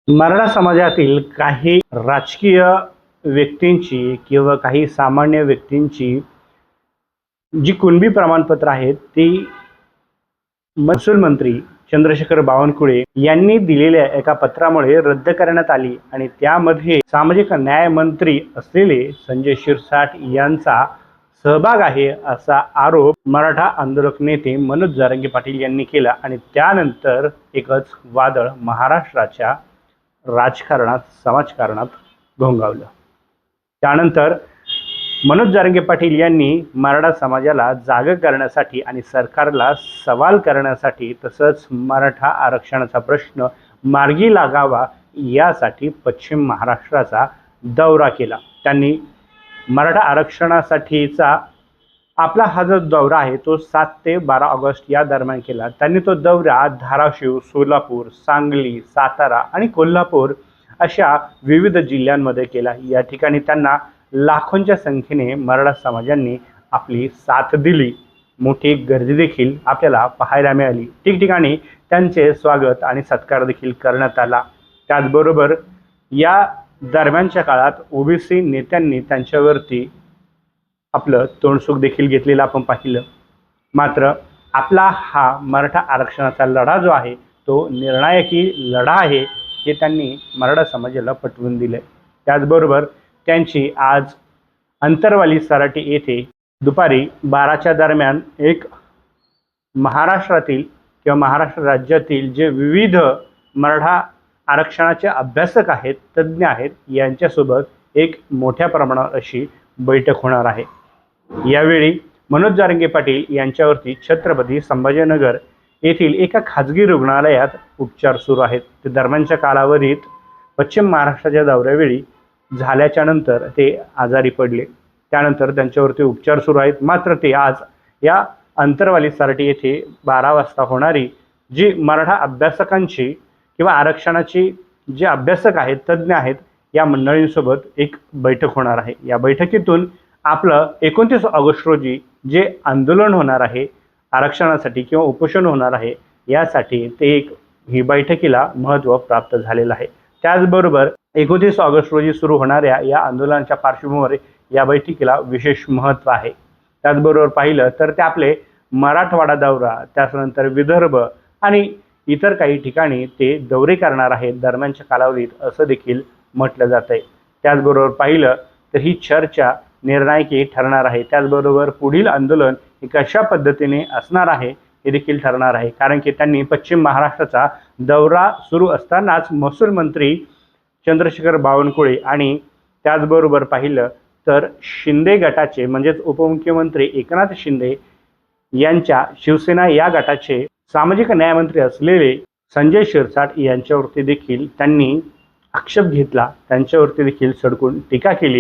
मराठा समाजातील काही राजकीय व्यक्तींची किंवा काही सामान्य व्यक्तींची जी कुणबी प्रमाणपत्र आहेत ती महसूल मंत्री चंद्रशेखर बावनकुळे यांनी दिलेल्या एका पत्रामुळे रद्द करण्यात आली आणि त्यामध्ये सामाजिक न्याय मंत्री असलेले संजय शिरसाट यांचा सहभाग आहे असा आरोप मराठा आंदोलक नेते मनोज जरांगे पाटील यांनी केला आणि त्यानंतर एकच वादळ महाराष्ट्राच्या राजकारणात समाजकारणात घोंगावलं। त्यानंतर मनोज जरांगे पाटील यांनी मराठा समाजाला जाग करण्यासाठी आणि सरकारला सवाल करण्यासाठी तसंच मराठा आरक्षणाचा प्रश्न मार्गी लागावा यासाठी पश्चिम महाराष्ट्राचा दौरा केला। त्यांनी मराठा आरक्षणासाठीचा आपला हा जो दौरा आहे तो 7 ते 12 ऑगस्ट या दरम्यान केला। त्यांनी तो दौरा धाराशिव, सोलापूर, सांगली, सातारा आणि कोल्हापूर अशा विविध जिल्ह्यांमध्ये केला। या ठिकाणी त्यांना लाखोंच्या संख्येने मराठा समाजांनी आपली साथ दिली। मोठी गर्दी देखील आपल्याला पाहायला मिळाली। ठिकठिकाणी त्यांचे स्वागत आणि सत्कार देखील करण्यात आला। त्याचबरोबर या दरम्यानच्या काळात ओबीसी नेत्यांनी त्यांच्यावरती आपलं तोंडसुख देखील घेतलेलं आपण पाहिलं। मात्र आपला हा मराठा आरक्षणाचा लढा जो आहे तो निर्णायकी लढा आहे हे त्यांनी मराठा समाजाला पटवून दिले। त्याचबरोबर त्यांची आज अंतरवाली सराटी येथे दुपारी 12च्या दरम्यान एक महाराष्ट्रातील किंवा महाराष्ट्र राज्यातील जे विविध मराठा आरक्षणाचे अभ्यासक आहेत, तज्ज्ञ आहेत, यांच्यासोबत एक मोठ्या प्रमाणावर अशी बैठक होणार आहे। यावेळी मनोज जरांगे पाटील यांच्यावरती छत्रपती संभाजीनगर येथील एका खाजगी रुग्णालयात उपचार सुरू आहेत। ते दरम्यानच्या कालावधीत पश्चिम महाराष्ट्राच्या दौऱ्यावेळी झाल्याच्या नंतर ते आजारी पडले। त्यानंतर त्यांच्यावरती उपचार सुरू आहेत। मात्र ते आज या अंतरवाली सराटी येथे 12 वाजता होणारी जी मराठा अभ्यासकांची किंवा आरक्षणाची जे अभ्यासक आहेत, तज्ज्ञ आहेत, या मंडळींसोबत एक बैठक होणार आहे। या बैठकीतून आपलं 29 ऑगस्ट रोजी जे आंदोलन होणार आहे आरक्षणासाठी किंवा उपोषण होणार आहे यासाठी ते ही बैठकीला महत्त्व प्राप्त झालेलं आहे। त्याचबरोबर 29 ऑगस्ट रोजी सुरू होणाऱ्या या आंदोलनाच्या पार्श्वभूमीवर या बैठकीला विशेष महत्त्व आहे। त्याचबरोबर पाहिलं तर ते आपले मराठवाडा दौरा, त्यानंतर विदर्भ आणि इतर काही ठिकाणी ते दौरे करणार आहेत दरम्यानच्या कालावधीत असं देखील म्हटलं जात आहे। त्याचबरोबर पाहिलं तर ही चर्चा निर्णायकी ठरणार आहे। त्याचबरोबर पुढील आंदोलन हे कशा पद्धतीने असणार आहे हे देखील ठरणार आहे। कारण की त्यांनी पश्चिम महाराष्ट्राचा दौरा सुरू असतानाच महसूल मंत्री चंद्रशेखर बावनकुळे आणि त्याचबरोबर पाहिलं तर शिंदे गटाचे म्हणजेच उपमुख्यमंत्री एकनाथ शिंदे यांच्या शिवसेना या गटाचे सामाजिक न्यायमंत्री असलेले संजय शिरसाट यांच्यावरती देखील त्यांनी आक्षेप घेतला, त्यांच्यावरती देखील सडकून टीका केली